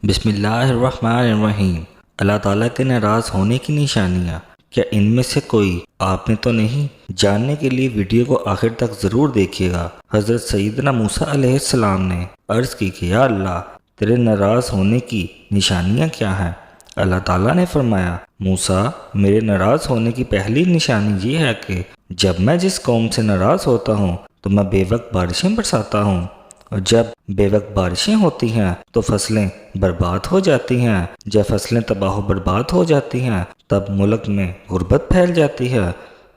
بسم اللہ الرحمن الرحیم۔ اللہ تعالیٰ کے ناراض ہونے کی نشانیاں، کیا ان میں سے کوئی آپ نے تو نہیں؟ جاننے کے لیے ویڈیو کو آخر تک ضرور دیکھیے گا۔ حضرت سیدنا موسیٰ علیہ السلام نے عرض کی کہ یا اللہ، تیرے ناراض ہونے کی نشانیاں کیا ہیں؟ اللہ تعالیٰ نے فرمایا، موسیٰ، میرے ناراض ہونے کی پہلی نشانی یہ ہے کہ جب میں جس قوم سے ناراض ہوتا ہوں تو میں بے وقت بارشیں برساتا ہوں، اور جب بے وقت بارشیں ہوتی ہیں تو فصلیں برباد ہو جاتی ہیں۔ جب فصلیں تباہ و برباد ہو جاتی ہیں تب ملک میں غربت پھیل جاتی ہے۔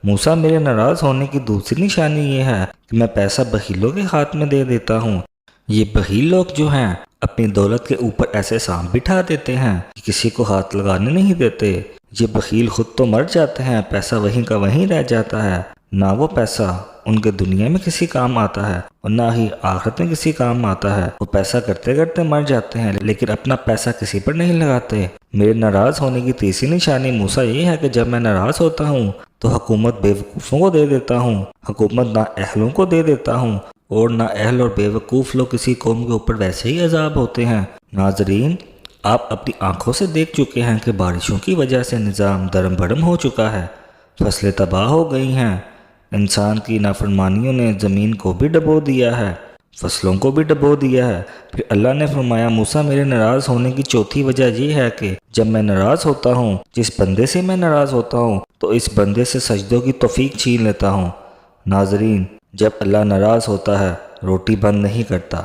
موسیٰ، میرے ناراض ہونے کی دوسری نشانی یہ ہے کہ میں پیسہ بخیلوں کے ہاتھ میں دے دیتا ہوں۔ یہ بخیل لوگ جو ہیں اپنی دولت کے اوپر ایسے سانپ بٹھا دیتے ہیں کہ کسی کو ہاتھ لگانے نہیں دیتے۔ یہ بخیل خود تو مر جاتے ہیں، پیسہ وہیں کا وہیں رہ جاتا ہے۔ نہ وہ پیسہ ان کے دنیا میں کسی کام آتا ہے اور نہ ہی آخرت میں کسی کام آتا ہے۔ وہ پیسہ کرتے کرتے مر جاتے ہیں لیکن اپنا پیسہ کسی پر نہیں لگاتے۔ میرے ناراض ہونے کی تیسری نشانی موسیٰ یہ ہے کہ جب میں ناراض ہوتا ہوں تو حکومت بے وقوفوں کو دے دیتا ہوں، حکومت نا اہلوں کو دے دیتا ہوں، اور نا اہل اور بے وقوف لوگ کسی قوم کے اوپر ویسے ہی عذاب ہوتے ہیں۔ ناظرین، آپ اپنی آنکھوں سے دیکھ چکے ہیں کہ بارشوں کی وجہ سے نظام درم بھرم ہو چکا ہے، فصلیں تباہ ہو گئی ہیں، انسان کی نافرمانیوں نے زمین کو بھی ڈبو دیا ہے، فصلوں کو بھی ڈبو دیا ہے۔ پھر اللہ نے فرمایا، موسیٰ، میرے ناراض ہونے کی چوتھی وجہ یہ ہے کہ جب میں ناراض ہوتا ہوں، جس بندے سے میں ناراض ہوتا ہوں تو اس بندے سے سجدوں کی توفیق چھین لیتا ہوں۔ ناظرین، جب اللہ ناراض ہوتا ہے روٹی بند نہیں کرتا،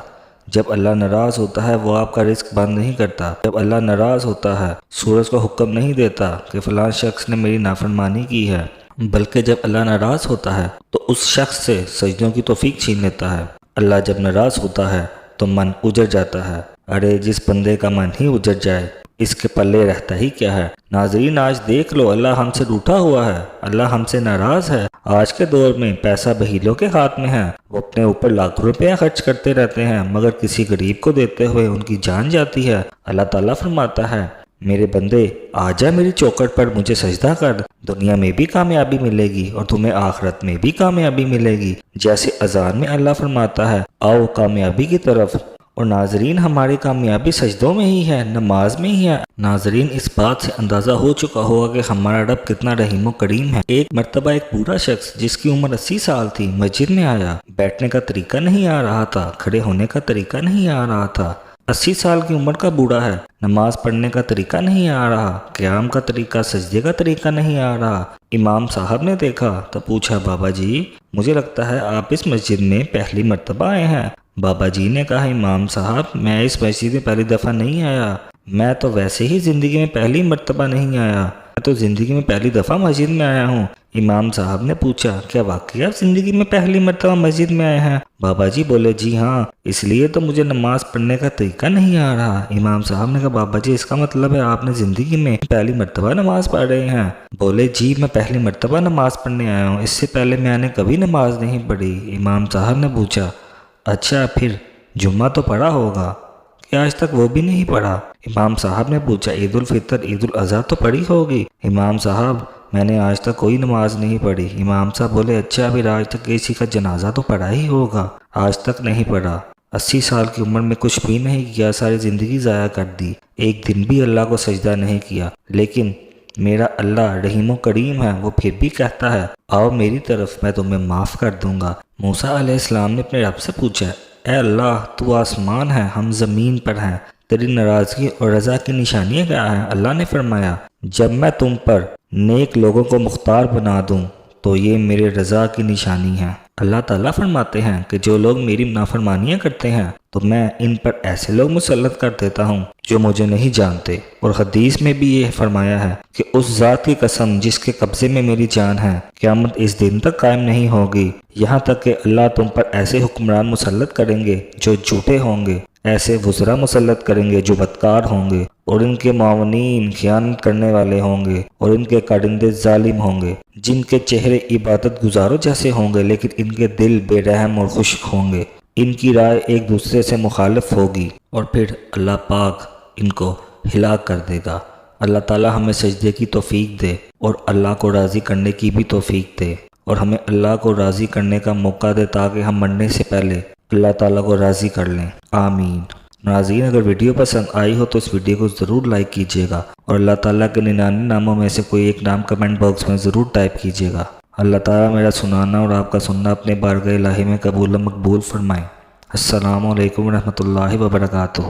جب اللہ ناراض ہوتا ہے وہ آپ کا رزق بند نہیں کرتا، جب اللہ ناراض ہوتا ہے سورج کو حکم نہیں دیتا کہ فلاں شخص نے میری نافرمانی کی ہے، بلکہ جب اللہ ناراض ہوتا ہے تو اس شخص سے سجدوں کی توفیق چھین لیتا ہے۔ اللہ جب ناراض ہوتا ہے تو من اجڑ جاتا ہے۔ ارے جس بندے کا من ہی اجڑ جائے اس کے پلے رہتا ہی کیا ہے؟ ناظرین، آج دیکھ لو، اللہ ہم سے روٹھا ہوا ہے، اللہ ہم سے ناراض ہے۔ آج کے دور میں پیسہ بخیلوں کے ہاتھ میں ہے، وہ اپنے اوپر لاکھوں روپیہ خرچ کرتے رہتے ہیں مگر کسی غریب کو دیتے ہوئے ان کی جان جاتی ہے۔ اللہ تعالیٰ فرماتا ہے، میرے بندے، آ جا میری چوکھٹ پر مجھے سجدہ کر، دنیا میں بھی کامیابی ملے گی اور تمہیں آخرت میں بھی کامیابی ملے گی۔ جیسے اذان میں اللہ فرماتا ہے، آؤ کامیابی کی طرف۔ اور ناظرین، ہماری کامیابی سجدوں میں ہی ہے، نماز میں ہی ہے۔ ناظرین، اس بات سے اندازہ ہو چکا ہوگا کہ ہمارا رب کتنا رحیم و کریم ہے۔ ایک مرتبہ ایک بوڑھا شخص جس کی عمر 80 سال تھی مسجد میں آیا۔ بیٹھنے کا طریقہ نہیں آ رہا تھا، کھڑے ہونے کا طریقہ نہیں آ رہا تھا۔ 80 سال کی عمر کا بوڑھا ہے، نماز پڑھنے کا طریقہ نہیں آ رہا، قیام کا طریقہ، سجدے کا طریقہ نہیں آ رہا۔ امام صاحب نے دیکھا تو پوچھا، بابا جی، مجھے لگتا ہے آپ اس مسجد میں پہلی مرتبہ آئے ہیں۔ بابا جی نے کہا، امام صاحب، میں اس مسجد میں پہلی دفعہ نہیں آیا، میں تو ویسے ہی زندگی میں پہلی مرتبہ نہیں آیا، میں تو زندگی میں پہلی دفعہ مسجد میں آیا ہوں۔ امام صاحب نے پوچھا، کیا واقعی آپ زندگی میں پہلی مرتبہ مسجد میں آئے ہیں؟ بابا جی بولے، جی ہاں، اس لیے تو مجھے نماز پڑھنے کا طریقہ نہیں آ رہا۔ امام صاحب نے کہا، بابا جی، اس کا مطلب ہے آپ نے زندگی میں پہلی مرتبہ نماز پڑھ رہے ہیں؟ بولے، جی، میں پہلی مرتبہ نماز پڑھنے آیا ہوں، اس سے پہلے میں نے کبھی نماز نہیں پڑھی۔ امام صاحب نے پوچھا، اچھا، پھر جمعہ تو پڑھا ہوگا کہ آج تک وہ بھی نہیں پڑھا؟ امام صاحب نے پوچھا، عید الفطر، عید الاضحیٰ تو پڑھی ہوگی؟ امام صاحب، میں نے آج تک کوئی نماز نہیں پڑھی۔ امام صاحب بولے، اچھا، پھر آج تک کسی کا جنازہ تو پڑھا ہی ہوگا؟ آج تک نہیں پڑھا۔ 80 سال کی عمر میں کچھ بھی نہیں کیا، ساری زندگی ضائع کر دی، ایک دن بھی اللہ کو سجدہ نہیں کیا، لیکن میرا اللہ رحیم و کریم ہے، وہ پھر بھی کہتا ہے، آؤ میری طرف، میں تمہیں معاف کر دوں گا۔ موسیٰ علیہ السلام نے اپنے رب سے پوچھا، اے اللہ، تو آسمان ہے، ہم زمین پر ہیں، تیری ناراضگی اور رضا کی نشانیاں کیا ہیں؟ اللہ نے فرمایا، جب میں تم پر نیک لوگوں کو مختار بنا دوں تو یہ میرے رضا کی نشانی ہے۔ اللہ تعالیٰ فرماتے ہیں کہ جو لوگ میری نافرمانیاں کرتے ہیں تو میں ان پر ایسے لوگ مسلط کر دیتا ہوں جو مجھے نہیں جانتے۔ اور حدیث میں بھی یہ فرمایا ہے کہ اس ذات کی قسم جس کے قبضے میں میری جان ہے، قیامت اس دن تک قائم نہیں ہوگی یہاں تک کہ اللہ تم پر ایسے حکمران مسلط کریں گے جو جھوٹے ہوں گے، ایسے وزراء مسلط کریں گے جو بدکار ہوں گے، اور ان کے معاونین خیانت کرنے والے ہوں گے، اور ان کے کارندے ظالم ہوں گے، جن کے چہرے عبادت گزاروں جیسے ہوں گے لیکن ان کے دل بے رحم اور خشک ہوں گے، ان کی رائے ایک دوسرے سے مخالف ہوگی، اور پھر اللہ پاک ان کو ہلاک کر دے گا۔ اللہ تعالی ہمیں سجدے کی توفیق دے اور اللہ کو راضی کرنے کی بھی توفیق دے، اور ہمیں اللہ کو راضی کرنے کا موقع دے تاکہ ہم مرنے سے پہلے اللہ تعالیٰ کو راضی کر لیں۔ آمین۔ ناظرین اگر ویڈیو پسند آئی ہو تو اس ویڈیو کو ضرور لائک کیجیے گا اور اللہ تعالیٰ کے 99 ناموں میں سے کوئی ایک نام کمنٹ باکس میں ضرور ٹائپ کیجیے گا۔ اللہ تعالیٰ میرا سنانا اور آپ کا سننا اپنے بارگاہ الہی میں قبول و مقبول فرمائیں۔ السلام علیکم ورحمۃ اللہ وبرکاتہ۔